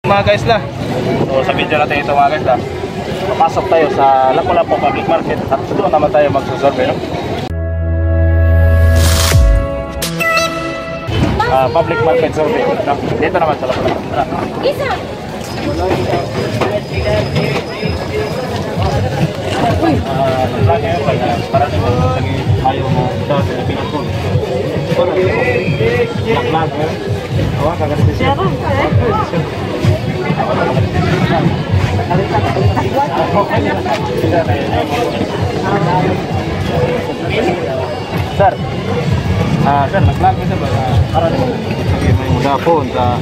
Mga guys la. So sa video natin ito mga guys la. Papasok tayo sa Lapu-Lapu Public Market at doon naman tayo magsusurvey, no? Public market survey, no? Dito naman sa Lapu-Lapu. Isa! Para dito lagi ayaw mo daw sa Pilipinas. Lag-lag mo. Awa, kagad siya. Sir, sir, nag-vlog mo siya ba? Para naman may muda phone sa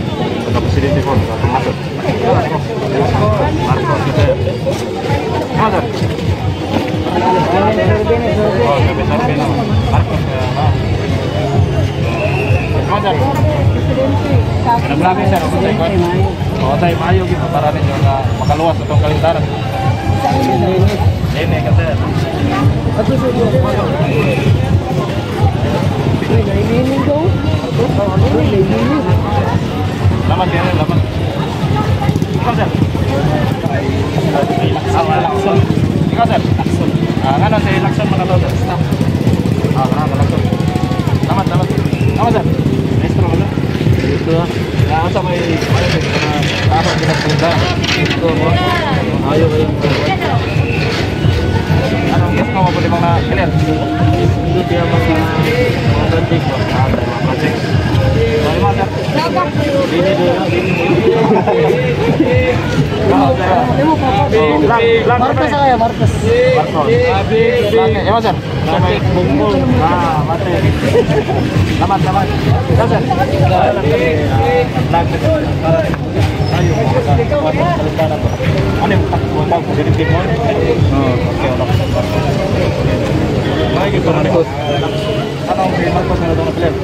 presidente phone sa tumasok. Marcos kita. Ano sir? Oh, sabi na. Marcos na. Ano sir? Nag-vlog mo sir. O tayo maayo gitu para ninyo na makaluwas itong kalindaran. Ini kasi. Lamat yan, lamat. Ikaw sir. Lakson. Ikaw sir. Ano si Lakson mga tao sir? Stop. Lakson. Lamat, lamat. Lamat sir. Maestro mo sir. Ito ah. Sa may apa kita punta itu mo ayo kayo anong guess mo pwede mga clear itu dia mga project mo mga project sorry mga ini dulu Marcos saya Marcos ya mas sir sampai bungkul mati lamat ya sir ayo ano yung takbo jadi tim mo oke baik itu Marcos anong Marcos na itong player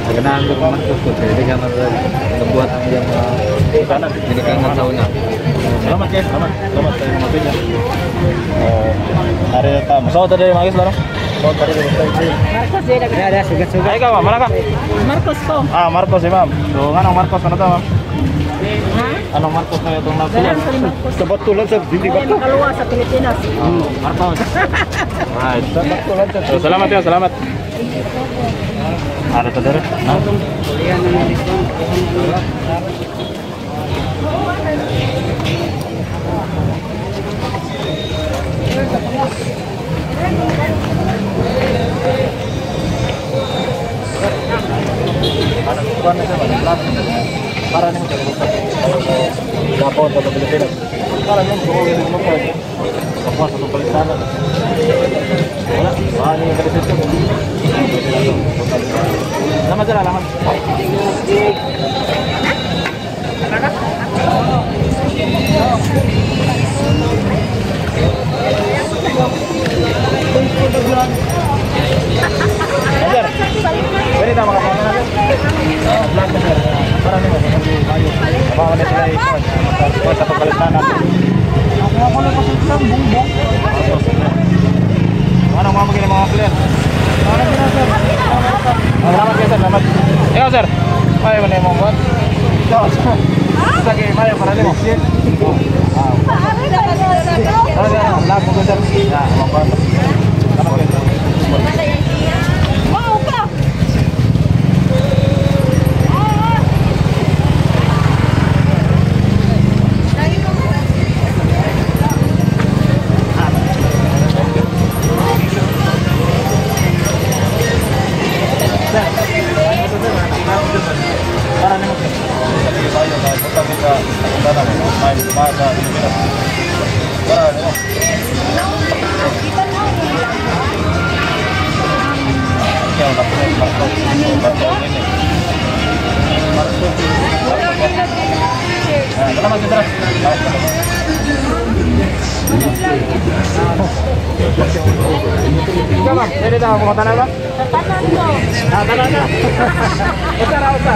magandaan ko Marcos ko jadi kan membuat yang kanan jadi kangen sauna selamat guys selamat tayo mga pinya hari tamu so tadi mga guys larong Marcos ya ada sugat-sugat. Ay ka mana ka? Marcos ko. Marcos si ma'am. So anong Marcos na to ma'am? Anong Marcos na itong nagsulat? Sabatulan sa hindi ba to? Nakaluwa sa Pilipinas. Marcos. Right. Sabatulan sa. So salamat ya, salamat. Ada to dire? Kuliah na diskon. Para nih mencari bukan kapal atau Pilipinas. Para nih mengurangi lupa aja. Kapal satu kali sana. Wah, ini dari situ. Lama jalan lama. Ajar. Ini nama kapal mana? Belakang ajar. Para nih kayu. Apa ada sila satu kali sana. Ako na kasi isang bumbong. Ano mga magiging mga player? Salamat kayo sir, salamat. Ikaw sir, mayo ba na yung mga buwan? Sige, mayo para rin mo. Lahat mo ko sir. Mga buwan. Salamat kayo sir. Wow ka! Ma'am, pwede tayo pumunta na ba? Tanan ko. Tanan na. Usa ra usa.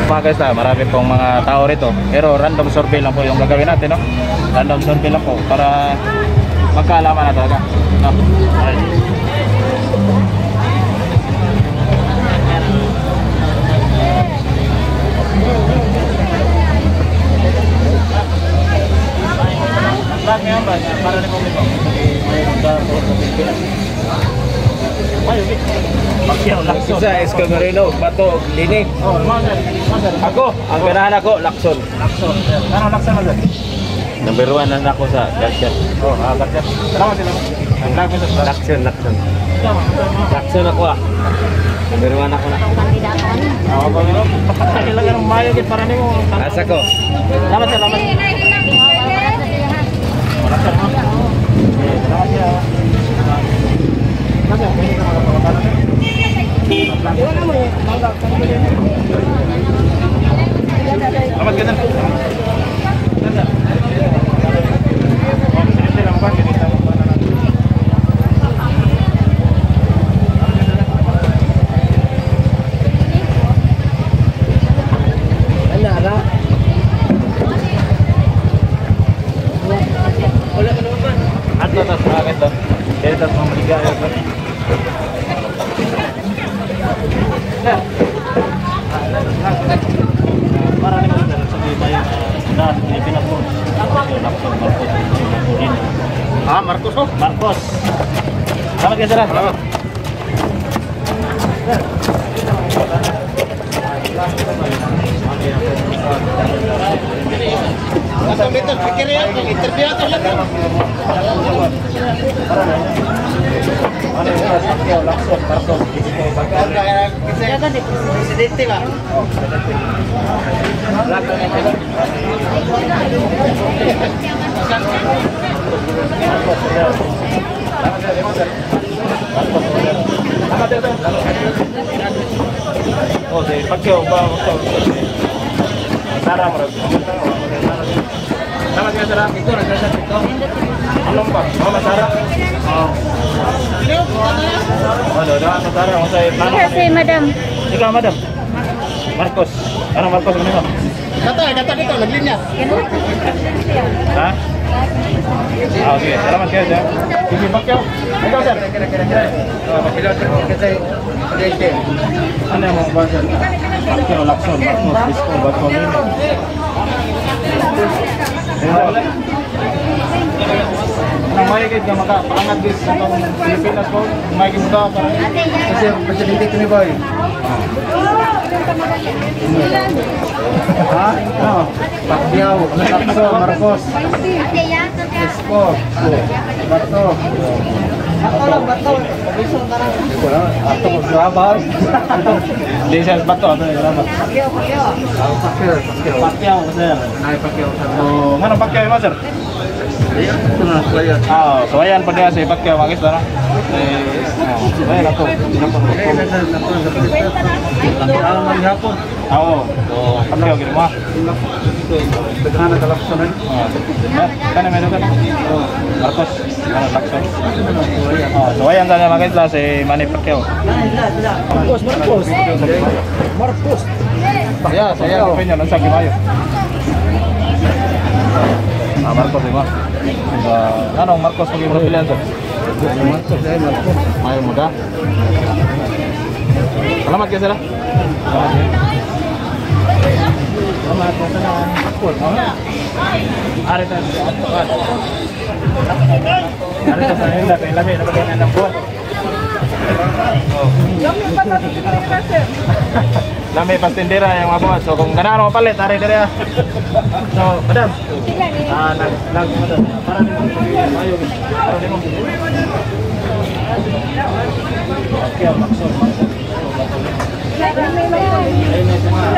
Mga guys na, marami pong mga tao rito. Pero random survey lang po yung gagawin natin, no? Random survey lang po para magkaalaman na talaga. No? Alright. Pacquiao, Lacson. Isa, Esco Marino, Bato, Lini. Oh, Maser. Ako, ang ganahan ako, Lacson. Lacson. Ano Lacson Maser? Number 1 na ako sa Garcia. Oh, Garcia. Salamat sila. Ang lag mo sa Lacson. Lacson ako ah. Number 1 ako na. ako ano? Pakatay lang ng mayo gid para nimo. Asa ko. Salamat. Lacson. Salamat ya. Selamat ganun. Ganda. Marcos oh? Marcos. Selamat ya, Sarah. Selamat. Presidente ba? Oh, si Pacquiao ba? Sarah mo. Salamat ka, Sarah. Ito, nagsasabi ito. Anong ba? Mama, Sarah? Oo. Ano, Sarah? Kung sa'yo, plano ka? Si Madam. Ikaw, Madam? Marcos. Anong Marcos mo nito? Kata dito, naglinya. Ha? Ah, sige. Salamat kayo, Sir. Sige, Pacquiao. Ikaw, Sir. Ano yung mga ba, Sir? Pacquiao, Lacson, Marcos, Disco, Bato, Lini. Anong mahigit na makapangat din sa Pilipinas po? Mahigit ka para... Kasi presidente ko ni Boy. Ha? Ano? Pacquiao, Lacson, Marcos, Esco, Bato. Bato. Ato ko grabar. Hindi siya Bato, ano yung grabar? Pacquiao, Sir. Ay, Pacquiao. So, anong Pacquiao mo, Sir? Ito na, player. Ah, so ayan pa niya si Pacquiao, magis na. Ayan ako. Alam mo hapon. Oo. Pacquiao, gini mo. Tegana ka Lacson. Kaya may doon. Marcos, Lacson. So ayan sa niya magis na si Manny Pacquiao. Marcos. Yeah, saya opinion ng sabi mayo. Marcos di ba? Anong Marcos pag yung pilihan sir? Marcos. Mayo muda. Salamat kayo sila. Salamat po sa Marcos. Ari ta. Ari ta sa ila kay labi na bagay ng buwan. Lami pastindera yang mabot. So kung ganaan mo palit, ari dire. So, madam. Nag madam. Para nimo mayo. Para nimo. Okay, maksud. Ini semua.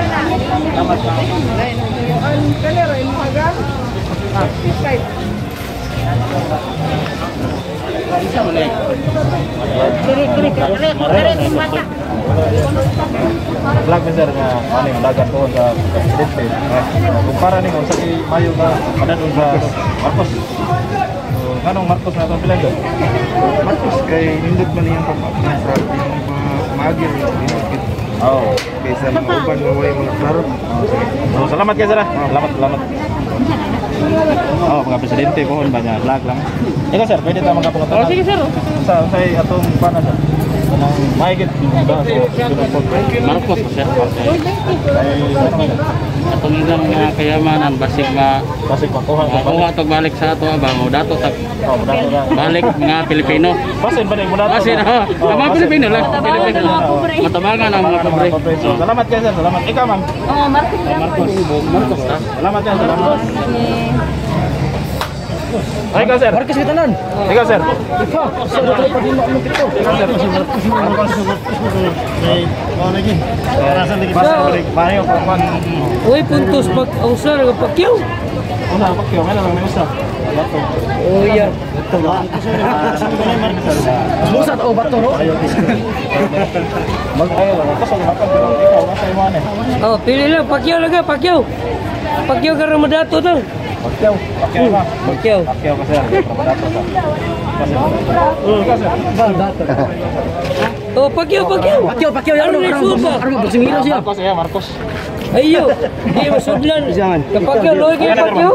Selamat malam. Ang kalera imo aga. Bisa boleh. Vlog besar nga ano yung dagat ko sa presidente. Kumpara ni kung sa mayo ka padadon sa Marcos. So, anong Marcos na itong pilan doon? Marcos kay nindot man iyang pag-masarap yung maagil. Oo. Kaysa mauban na way mga klaro. So, salamat kayo sir. Salamat. Oh, mga presidente po, banyak vlog lang. Ikaw sir, pwede tayo magkapunta. Sige sir. Sa atong pana sir. Mahigit. Marcos siya. Atong ilang mga kayamanan basig makuha. makuha to balik sa ato ba mo dato tag balik mga Pilipino. Basin ba mo dato? Basin mga Pilipino lang. Matabangan ang mga pobre. Salamat kayo sir. Salamat. Ikaw ma'am. Oh, Marcos lang po. Marcos ta. Salamat kayo. Salamat. Ay, ikaw sir. Marcos Vitanan. Ikaw sir. Ikaw, sa doktor pa din mo dito. Ikaw sir. Lagi. Rasa lagi Balik. Mayo ko kan. Uy, puntos pag usar ng pakyaw. Una pa kayo, may lang may usa. Oh, yeah. Musat o bato ro? Mag-ayo lang kasi makan ikaw nasa iwan eh. Oh, pili lang. Pakyaw lang ka, pakyaw. Pakyaw ka ramadato to. Pakyaw. Pakyaw ba? Pakyaw. Pakyaw kasi ramadato sa. Ikaw sir. Oh, pakyaw, pakyaw. Pakyaw yan. Ano na supa? Ano magsimiro siya? Marcos ya, Marcos. Ayo. Di masudlan. Kapakyaw, loy kayo pakyaw.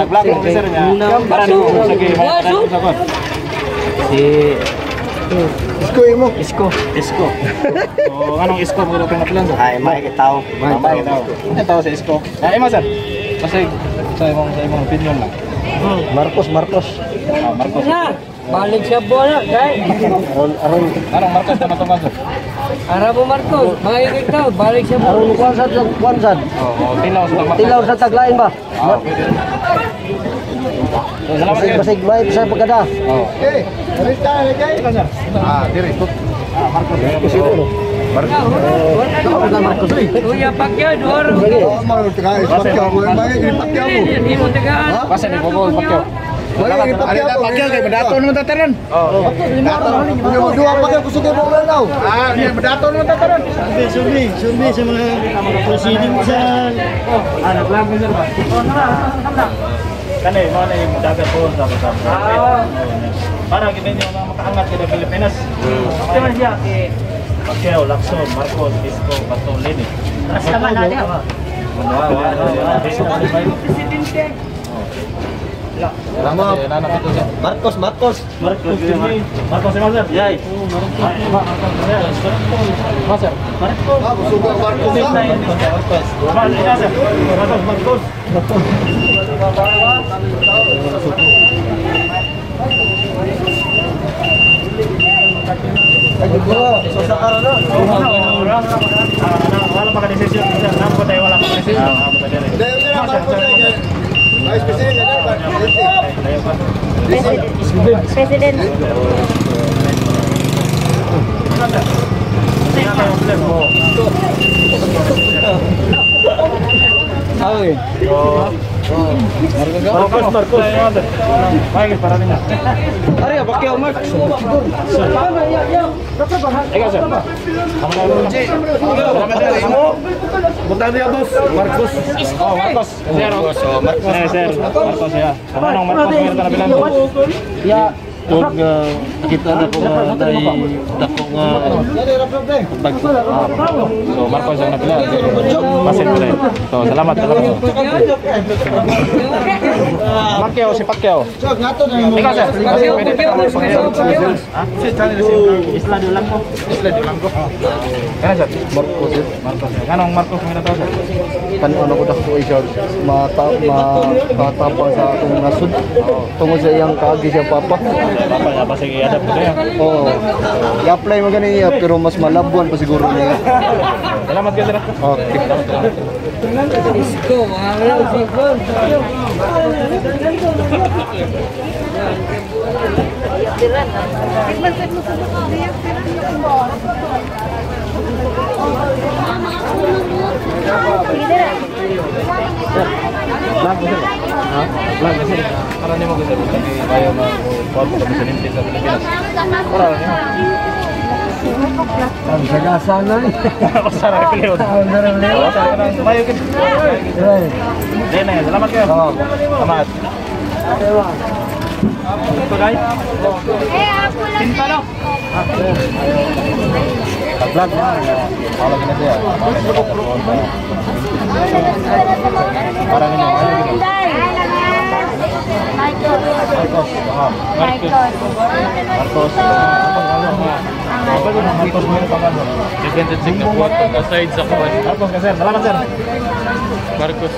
Nag-vlog ko sir niya. Para no sige, Waso. si Isko mo. Isko. So, anong Isko mo dapat napilan sir? Ay, maikit tao. Mamay daw. Ano tao si Isko? Ay, mo sir. Kasi sa imong opinion lang. Marcos. Marcos. Na, balik siya bola, kay. Anong Marcos na to sir? Ara mo Marcos, mga ikaw, balik siya bola. Aron kwansan. Oh, tilaw sa Marcos. Tilaw sa taglain ba? Pwede. So, salamat kayo. Basig may sa pagkada. Oh. Eh, rita kay. Ikaw sir. Diri. Marcos. Marcos. Kuya pakyaw, doro. Marcos kay. Pakyaw mo, pakyaw mo. Di mo tagaan. Basta ni Bogol Pakyaw. Pakyaw kay badato naman tataran. Oh. Yung dua pakyaw kusog mo lang. Niya badato naman tataran. Sumbi sa mga proceeding sa Nag-vlog mo sir ba? Kani, mo na yung dagat po sa Pilipinas. Para kita niyo makaangat sa Pilipinas. Ito siya, Pakyaw, Lacson, Marcos, Isko, Bato, Lini. Sama na dia. presidente. Marcos. Marcos si Maser. Yay. Maser. Marcos. Wala pa ka-decision. Wala pa ka-decision. President. Marcos. Baik, para niya. Ari, pakyaw Mark. Ikaw, sir. Butang dia bos. Marcos. Oh, Marcos. Sir. Sir. Marcos ya. Anong Marcos meron ka na bilang? Ya. Tug kita na ko dai dako nga So, Marcos ang nabilang. Masin mo rin. So, salamat. Pacquiao, si Pacquiao. Ikaw, sir. Pwede ka naman Pacquiao. Isla de Blanco. Kaya, sir? Marcos. Anong Marcos meron to, sir? kan ano ko dako siya matapang sa akong nasud tungod sa iyang kaagi siya papa. Papa niya, basta i-adapt ko niya. Oo. I-apply mo ganun niya pero mas malabuan pa siguro niya. Salamat kayo, sir. Okay. Isko, wala si Gol. Vlog mo, sir. Vlog mo, sir. Para niyo mo, sir. Hindi tayo mag-port sa presidente sa Pilipinas. Para niyo. Ang sagasa na ni. Basta na piliw. Mayo kin. Dene, salamat kayo. Salamat. Ito guys. Tinta no. Vlog mo. Wala gina siya. Para niyo. Marcos. Apa itu Marcos mo yung pangalan? Second check na po aside sa kuwan. Marcos ka sir, salamat sir. Marcos.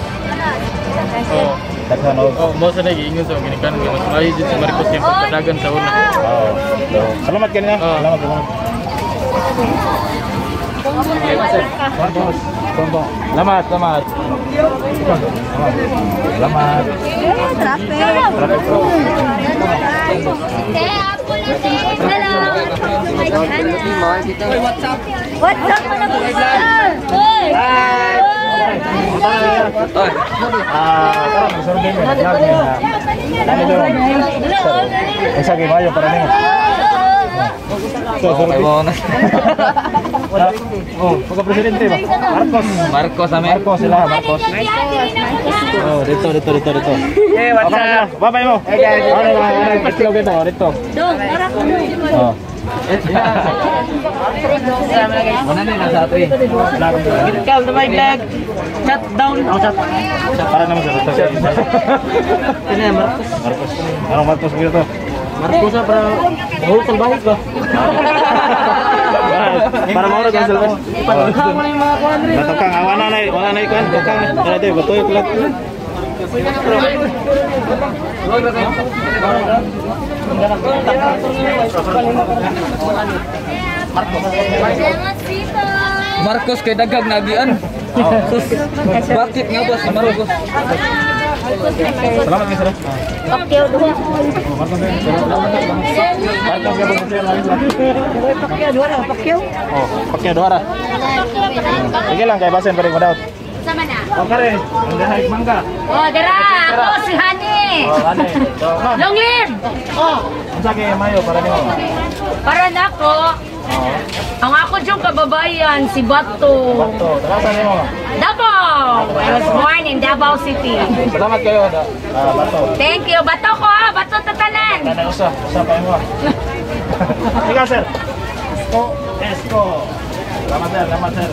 Oh, Daghan o. mo sa nag-iingon sa ginikan nga mas maayo din si Marcos yung pagkadagan sa una. Salamat kanina. Salamat. Marcos. Salamat. Salamat. What's up, mga buwan? Hoy! Survey mo. Isa kay Mayo para nimo. Okay mo na. Oh, pagka-presidente ba? Marcos Sila, Marcos. Oh, dito. What's up? Babay mo. Ano, itlog ito, dito. Dong, para ko na. Oh. Mana ni nasa atri. Ikaw na may vlog. Shut down. Para naman sa ito. Ano yan, Marcos? Marcos. Anong Marcos dito? Marcos na para mahulog sa bahit ba? Para maurag ang salbas. Ipagkakang mo na yung mga kuhan rin. Batukang, wala na ikuan, tukang. Ano ito, batoy ko lang. Marcos kay dagag nagian. Bakit nga boss Marcos? Salamat kayo sir. Pakyaw doon. Oh, pakya doara. Sige lang kay basen pa rin mo daw. Sama na. Okay, ang dahig mangga. Oh, dara. Ako si Hani. Oh, ane. So, ma'am, Long live. Oh, unsa kay Mayo para nimo? para na ako. Ang ako diyong kababayan, si Bato. Bato, taga nimo? Davao. I was born in Davao City. Salamat kayo. Bato. Thank you. Bato ko ha. Bato tatanan. Kada usa pa mo. Ikaw sir. Esko. Salamat sir.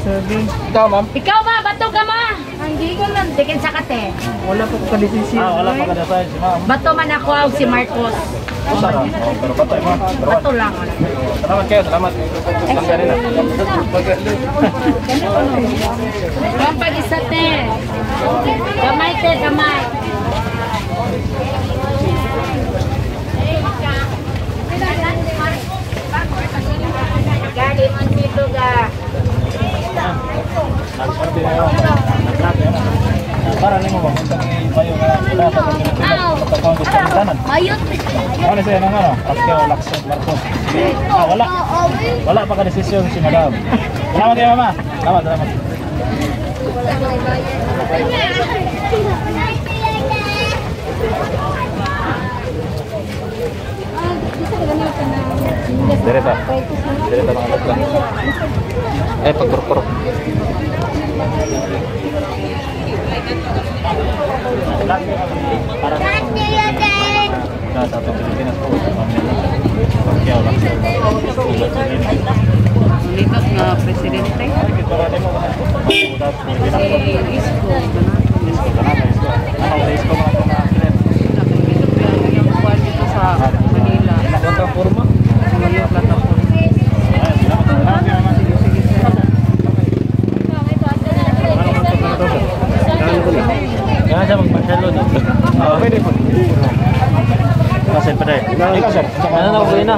Ikaw ma'am. Ikaw ba? Bato ka ma? Hindi ko lang. Tikin sa kate. Wala pa ka desisyon. Wala pa kada sa si ma'am. Bato man ako si Marcos. Usa na. Oh, pero bato mo. Bato lang. Salamat kayo, salamat. Sanggarin na. Ang pag-isa te. Kamay te, kamay. Gali man dito ga. Nagsorte na yun. Para nimo ba unsa kay Mayo nga sa pagkakon gusto ng tanan. Mayot. Ano sa'yo nang ano? Pakyaw, Lakson, Marcos. Wala pa ka desisyon si madam. Salamat kayo mama. Salamat. Direta mga tatla. Pagpurpurok. Sa atong Pilipinas po, Pakyaw, Lakson, Ulitas nga presidente. Isko mga ito na kilit. Yung kuhan dito sa Manila. Plataforma. Mga plataforma. Kaya siya magmasyalo dito. Pwede po. Kasin pa tayo. Ikaw sir. Ano na uwi na?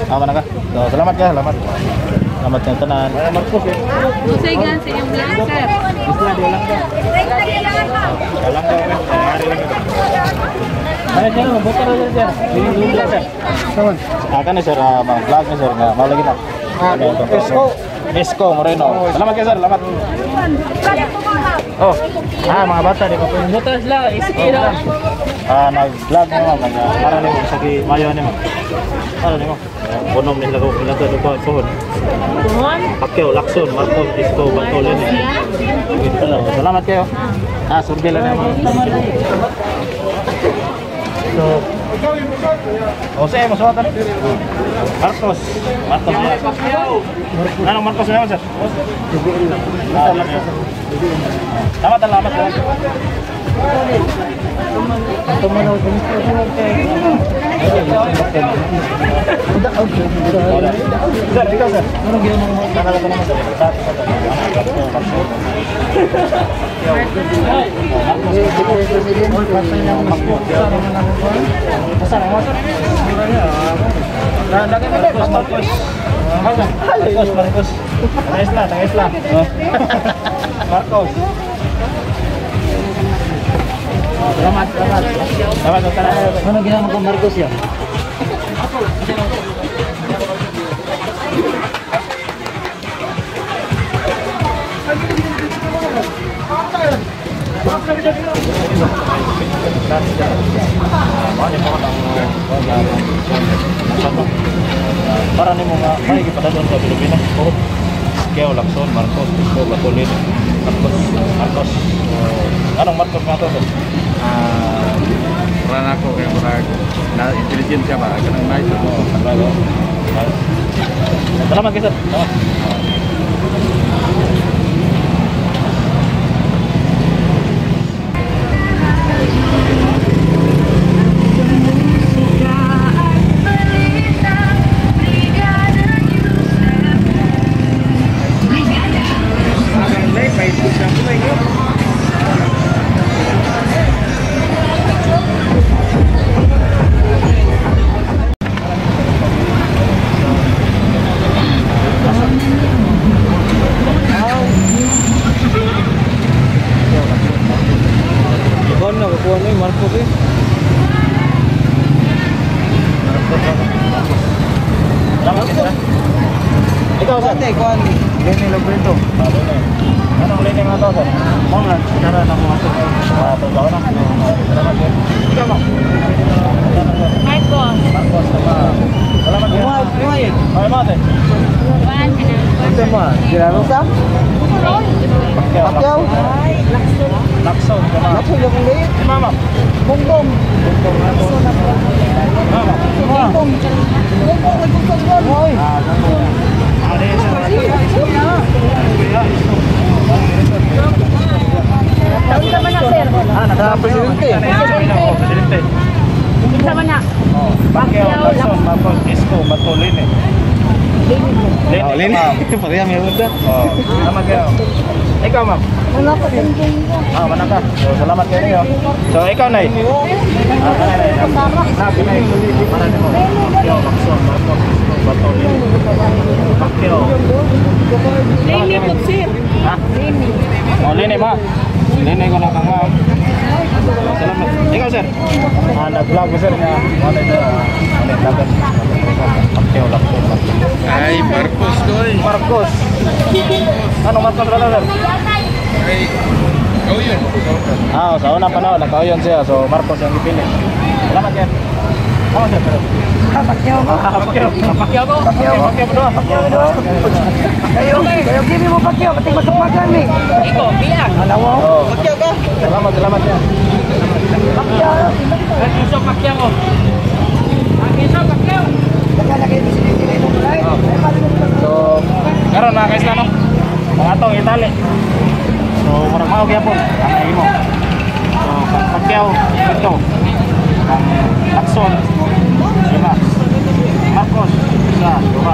Tama na ka. So, salamat ka. Salamat ng tanan. Marcos eh. Kusay gan sa iyong vlog, sir. Gusto na di lang ka. Walang ka. Ari lang ka. Ano siya? Mabuka na siya. Hindi lang sir. Saman. Akan sir. Mga vlog ni sir. Malagi na. Esko Moreno. Salamat kayo sir. Salamat. Oh. Mga bata di pa po. Butas lang, iskira. Nag-vlog mo para nimo sa Mayo nimo. Ano nimo? Bonom nila ko pinaka do pa pohon. Tuhon. Pakyaw, Lakson, Marcos, Isko, Batolin. Salamat kayo. Survey lang naman. So, Jose, masuwatan. Marcos. Anong Marcos naman, sir? Salamat. Tumanaw din ko. Sir, ikaw sir. Ano ginawa mo? Nakala ko naman sir. Marcos. Tangis lang. Marcos. Selamat. Ano ginawa mo Marcos ya? Para ni mga may gipadadon sa Pilipinas. Kaya Lacson, Marcos, Isko, Batolin, Marcos. Anong Marcos nga to? Peran ako kaya murag na intelligent siya ba? Kanang nice ako. Salamat guys. Salamat. Kuha mo yung Marcos eh. Salamat guys. Ikaw sir. Kuan. Lenny Lobrito. Anong lining nga to sir? Mga sinara na mo ako. Tulaw na. Salamat guys. Ikaw mo. Marcos. Marcos. Salamat guys. Kumain. Ay mate. Ito mo. Sinara sa? Pakyaw. Lacson. Lakso yung liit. Si mama. Bongbong. Mama. Bongbong. Hoy. Taon ka man na, sir. Naka-presidente. Presidente. Isa man na. Pacquiao, Lacson, Marcos, Isko, Batolin eh. Lenny. Pareha may uda. Oh, salamat kayo. Ikaw ma'am. Wala ko din Mana ka? So, salamat kayo niyo. So, ikaw Nay. Kanay. Kanay. Mana ni mo? Pacquiao, Lacson, Marcos, Isko, Batolin. Pacquiao. Lenny po, sir. Ha? Lenny. Oh, Lenny ma. Lenny ko lang kang ma'am. Salamat. Ikaw sir. Nag-vlog ko sir nga. Ano ito? Nag-vlog. Pacquiao, Lacson. Ay, Marcos ko eh. Marcos. Ano Marcos brother sir? Ay, kau yun. Sa unang panahon, nagkauyon siya. So, Marcos yung ipili. Salamat yan. Oo, sir. Pakyaw ko. Pacquiao ko. Pacquiao doon. Kayo kimi mo pakyaw. Pati masupagan ni. Iko, bilang. Alawa. Pakyaw ka. Salamat yan. Pakyaw. Iso Pacquiao ko. Iso Pacquiao. Nakalagay mo sinigil ito mo lang. So, karon na guys na no. Ang atong Itali. So, murag mao gyapon ang imo. So, Pacquiao ito. Ang Lacson 5. Marcos 1, 2, 3,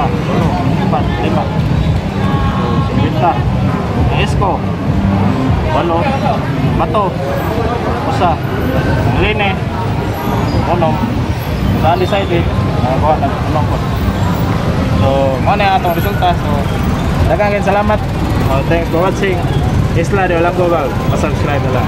4, 5. So, Sinta. Isko 8. Bato 1. Lene 6. Sa undecided. Kuha nagtulong ko. So, mo na atong resulta. So, daghang salamat. Thanks for watching. Isla de Walang Gobal. Pa-subscribe na lang.